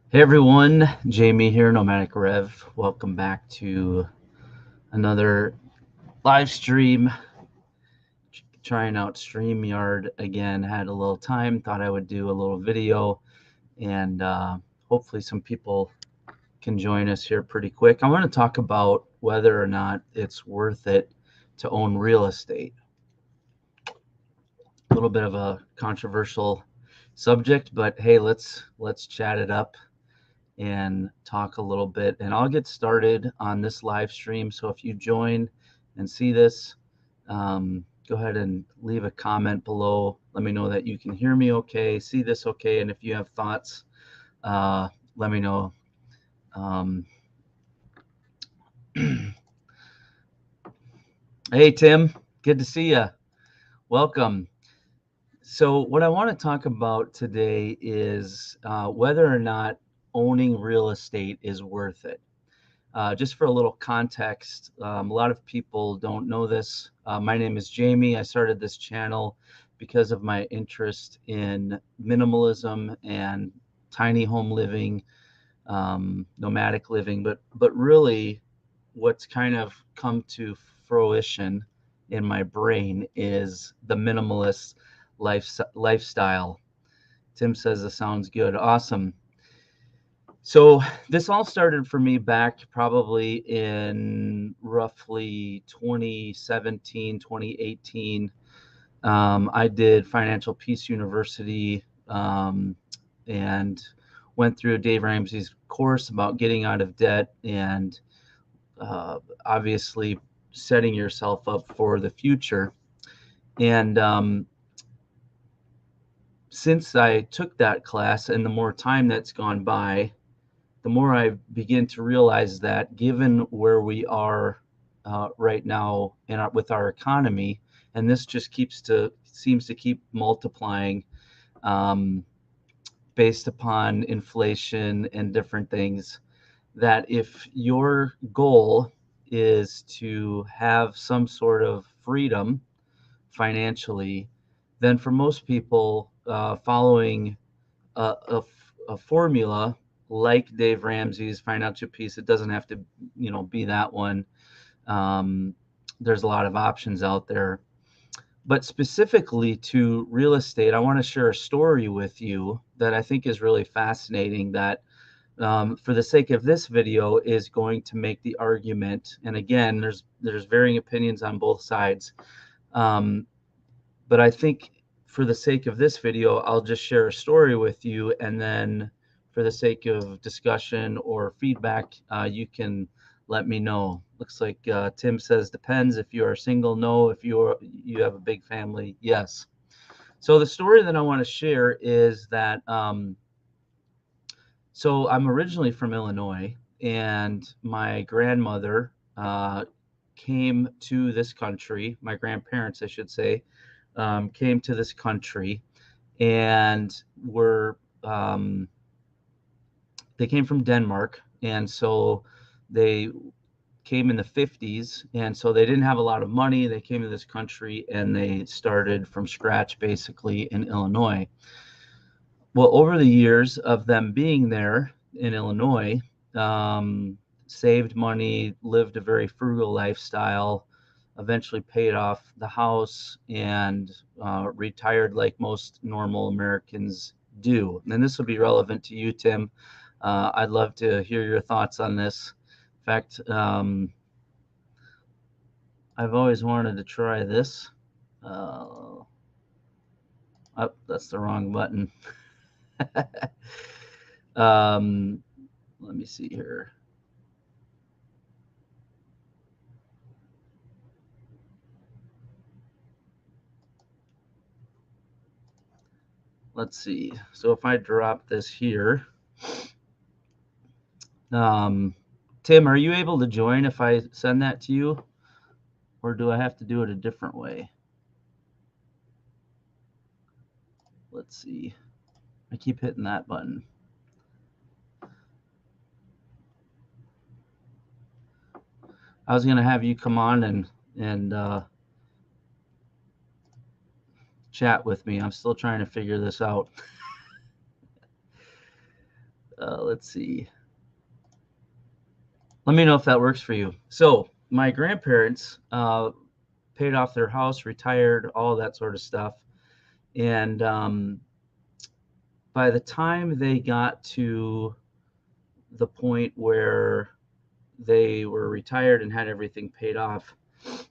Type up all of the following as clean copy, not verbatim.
Hey everyone, Jamie here, Nomadic Rev. Welcome back to another live stream. Trying out StreamYard again. Had a little time, thought I would do a little video, and hopefully some people can join us here pretty quick. I want to talk about whether or not it's worth it to own real estate. A little bit of a controversial subject, but hey, let's chat it up and talk a little bit. And I'll get started on this live stream. So if you join and see this, go ahead and leave a comment below. Let me know that you can hear me okay, see this okay. And if you have thoughts, let me know. Um, hey, Tim, good to see you. Welcome. So, what I want to talk about today is whether or not owning real estate is worth it. Just for a little context, a lot of people don't know this. My name is Jamie. I started this channel because of my interest in minimalism and tiny home living, nomadic living, but really what's kind of come to fruition in my brain is the minimalist lifestyle. Tim says this sounds good. Awesome. So this all started for me back probably in roughly 2017, 2018. I did Financial Peace University and went through Dave Ramsey's course about getting out of debt and obviously setting yourself up for the future. And since I took that class and the more time that's gone by, the more I begin to realize that given where we are right now with our economy, and this just seems to keep multiplying um, based upon inflation and different things, that if your goal is to have some sort of freedom financially, then for most people, following a formula like Dave Ramsey's Financial Peace. It doesn't have to, be that one. Um, there's a lot of options out there. But specifically to real estate, I want to share a story with you that I think is really fascinating that for the sake of this video is going to make the argument. And again, there's varying opinions on both sides. Um, but I think for the sake of this video, I'll just share a story with you, and then for the sake of discussion or feedback, you can let me know. Looks like Tim says depends. If you are single, no. If you have a big family, yes. So the story that I want to share is that so I'm originally from Illinois, and my grandmother came to this country. My grandparents, I should say, came to this country and were they came from Denmark, and so they came in the 50s, and so they didn't have a lot of money. They came to this country and they started from scratch basically in Illinois. Well, over the years of them being there in Illinois, um, saved money, lived a very frugal lifestyle, eventually paid off the house, and retired like most normal Americans do. And this will be relevant to you, Tim. I'd love to hear your thoughts on this. In fact, I've always wanted to try this. Oh, that's the wrong button. um, let me see here. Let's see. So if I drop this here, um, Tim, are you able to join if I send that to you, or do I have to do it a different way? Let's see. I keep hitting that button. I was gonna have you come on and chat with me. I'm still trying to figure this out. let's see. Let me know if that works for you. So my grandparents paid off their house, retired, all that sort of stuff, and by the time they got to the point where they were retired and had everything paid off,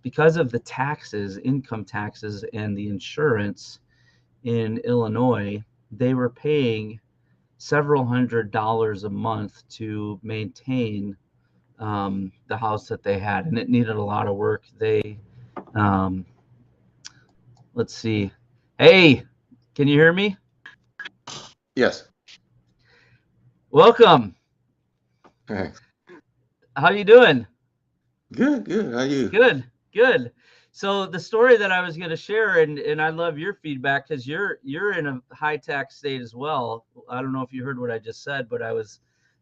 because of the taxes, income taxes, and the insurance in Illinois, they were paying several $100s a month to maintain the house that they had, and it needed a lot of work. Um, let's see. Hey, can you hear me? Yes. Welcome. Thanks. How you doing? Good, good. How you? Good, good. So the story that I was going to share, and I love your feedback because you're in a high tax state as well. I don't know if you heard what I just said, but I was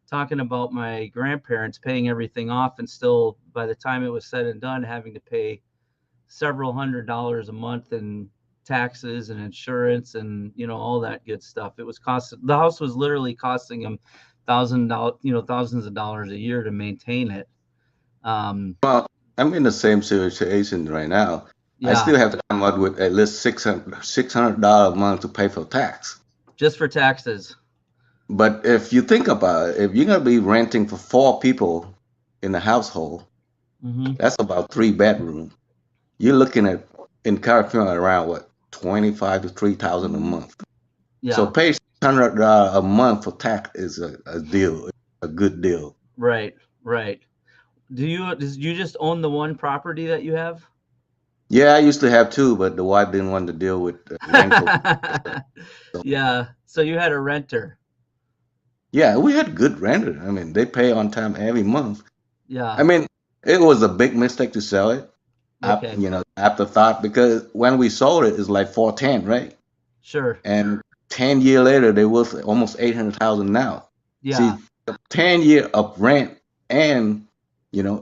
talking about my grandparents paying everything off, and still, by the time it was said and done, having to pay several $100s a month in taxes and insurance and all that good stuff. It was cost the house was literally costing them $1,000, thousands of dollars a year to maintain it. Um, Well, I'm in the same situation right now. I yeah, still have to come up with at least $600 a month to pay for tax. just for taxes. But if you think about it, if you're gonna be renting for 4 people in the household, Hmm. that's about 3 bedrooms. You're looking at in California around what 25 to 3,000 a month. So Yeah, pay $600 a month for tax is a deal, a good deal. right, right. Do you just own the one property that you have? Yeah, I used to have two, but the wife didn't want to deal with rental. So Yeah, so you had a renter. yeah, we had good renter. I mean, they pay on time every month. I Yeah, mean, it was a big mistake to sell it. okay, Afterthought because when we sold it, it's like 410, right? sure. And 10 year later, they worth almost 800,000 now. Yeah, See, 10 year of rent and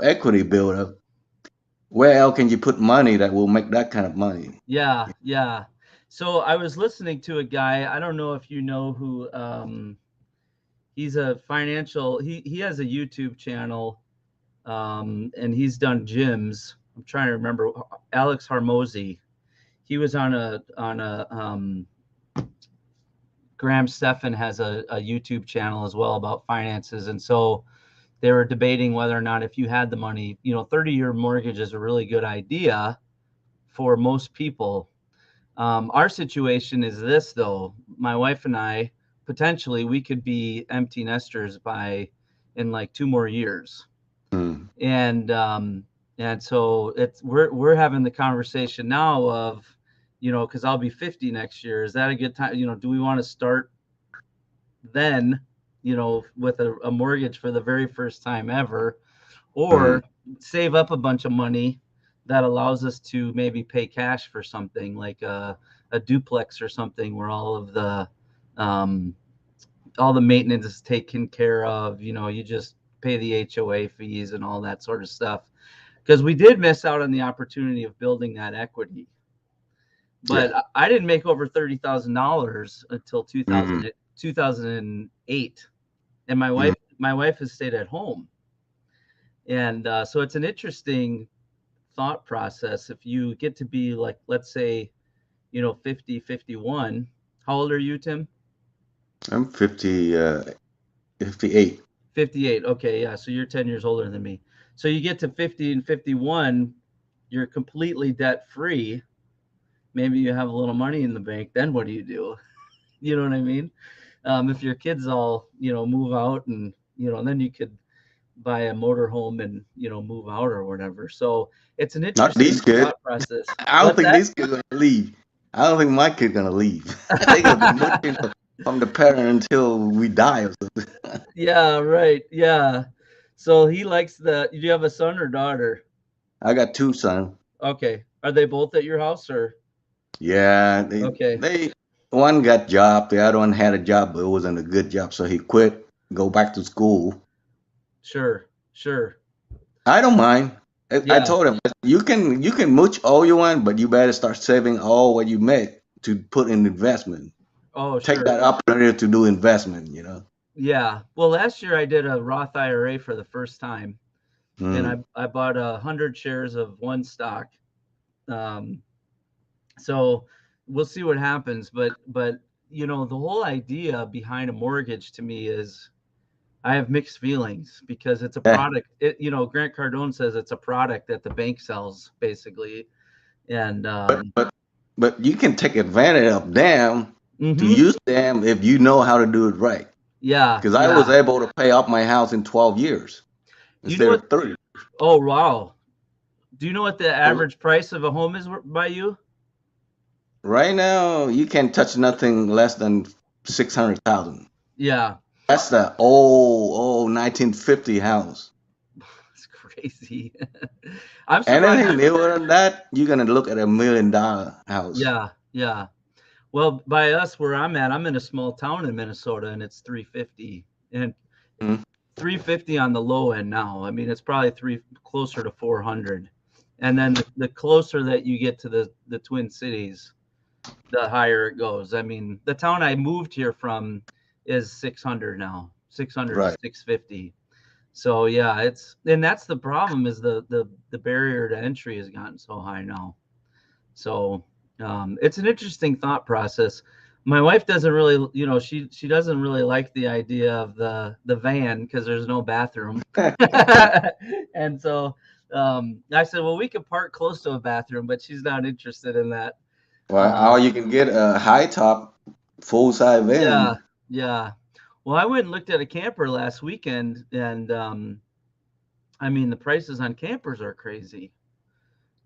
equity build up. Where else can you put money that will make that kind of money? yeah, yeah. So I was listening to a guy, I don't know if you know who, he's a financial, he has a YouTube channel, and he's done gyms. I'm trying to remember, Alex Harmozy. He was on a Graham Stephan has a YouTube channel as well about finances. And so they were debating whether or not, if you had the money, 30-year mortgage is a really good idea for most people. Our situation is this, though. My wife and I, potentially, we could be empty nesters in like 2 more years. Hmm. And so we're having the conversation now of, because I'll be 50 next year. Is that a good time? Do we want to start then, with a mortgage for the very first time ever, Hmm. or save up a bunch of money that allows us to maybe pay cash for something like a duplex or something where um, all the maintenance is taken care of. You just pay the HOA fees and all that sort of stuff. Because we did miss out on the opportunity of building that equity. But Yeah. I didn't make over $30,000 until Hmm. 2008, and my Hmm. wife has stayed at home. And so it's an interesting thought process. If you get to be, like, let's say, 50, 51. How old are you, Tim? I'm 58. 58. Okay, yeah, so you're 10 years older than me. So you get to 50 and 51, you're completely debt free. Maybe you have a little money in the bank. Then what do you do? You know what I mean? If your kids all, move out, and then you could buy a motor home and move out or whatever. So it's an Not these interesting kids. thought process. I don't What's think that? these kids are gonna leave. I don't think my kid's gonna leave. They're gonna be mooching from the parent until we die or something. Yeah, right. Yeah. So he likes the. Do you have a son or daughter? I got two sons. Okay. Are they both at your house, or? Yeah, Okay. they one got job, the other one had a job, but it wasn't a good job, so he quit, go back to school. Sure. Sure. I don't mind. I Yeah. told him you can mooch all you want, but you better start saving all what you make to put in investment. Oh, Take sure. that opportunity to do investment. Yeah. Well, last year I did a Roth IRA for the first time, and Mm. I bought 100 shares of one stock. Um, so we'll see what happens. But the whole idea behind a mortgage to me is I have mixed feelings because it's a Yeah. product. Grant Cardone says it's a product that the bank sells basically, and But but you can take advantage of them to hmm use them if you know how to do it right. yeah, Because I was yeah. able to pay off my house in 12 years Do you know instead what? of 30. Oh wow. Do you know what the So average price of a home is by you? right now, you can touch nothing less than 600,000. Yeah, That's the old 1950 house. it's crazy. I'm surprised. Anything newer than that, you're gonna look at $1 million house. Yeah, yeah. Well, by us where I'm at, I'm in a small town in Minnesota, and it's 350, and Mhm. 350 on the low end now. I mean, it's probably three closer to 400, and then the closer that you get to the Twin Cities, the higher it goes. I mean, the town I moved here from is 600 now, 600 to Right. 650. So yeah, and that's the problem is the barrier to entry has gotten so high now. So it's an interesting thought process. My wife doesn't really, she doesn't really like the idea of the van because there's no bathroom, and so I said, well, we could park close to a bathroom, but she's not interested in that. Well, or Um, you can get a high top full size yeah, van. yeah. Well, I went and looked at a camper last weekend, and I mean the prices on campers are crazy,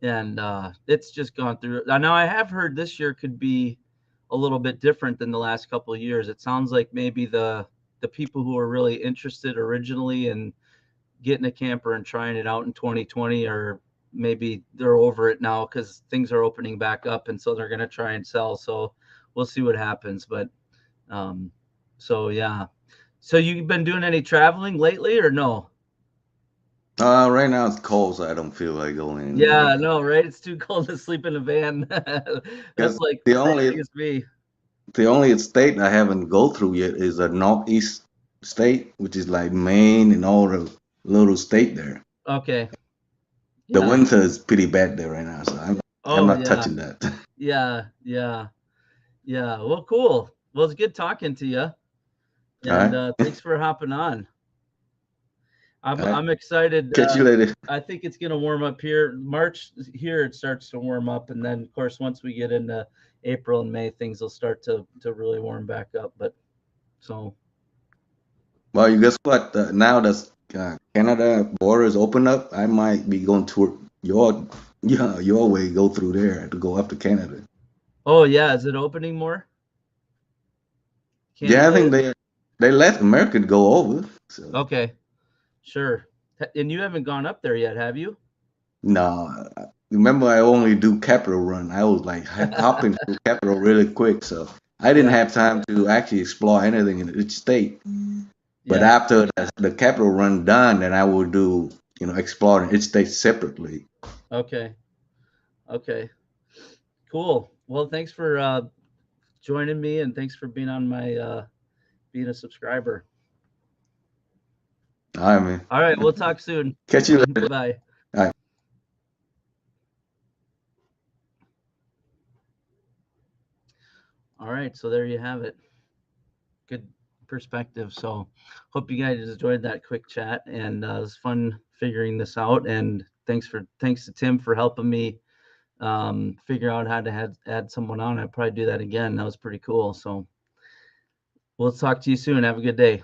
and it's just gone through. Now I have heard this year could be a little bit different than the last couple of years. It sounds like maybe the people who are really interested originally in getting a camper and trying it out in 2020 are maybe they're over it now because things are opening back up, and so they're going to try and sell. So we'll see what happens. But um, so yeah. So you've been doing any traveling lately or no? Right now it's cold, so I don't feel like going Yeah, anywhere. no, right? It's too cold to sleep in a van. That's Because like the same only thing as me. the only state I haven't go through yet is a northeast state, which is like Maine and all the little state there. Okay. The Yeah. winter is pretty bad there right now, so I'm Oh, not yeah. touching that. Yeah. Yeah. Yeah. Well, cool. Well, it's good talking to you, All and right, thanks for hopping on. I'm all right. I'm excited. Catch you later. I think it's gonna warm up here. March here it starts to warm up, and then of course once we get into April and May, things will start to really warm back up. But so Well, you guess what? Now that Canada borders open up, I might be going to your way, go through there to go up to Canada. oh yeah, is it opening more? Yeah, I Canada think is? they let America go over. So Okay, sure. And you haven't gone up there yet, have you? no, remember I only do Capital Run. I was like hopping through Capital really quick, so I didn't Yeah. have time to actually explore anything in each state. But Yeah. after the Capital Run done, then I will do exploring each state separately. Okay. Okay. Cool. Well, thanks for joining me, and thanks for being on my being a subscriber. All right, man. All right, we'll talk soon. Catch you later. Bye. All right. All right, so there you have it. Good perspective. So, hope you guys enjoyed that quick chat, and it was fun figuring this out. And thanks to Tim for helping me figure out how to add someone on. I'd probably do that again. That was pretty cool. So, we'll talk to you soon. Have a good day.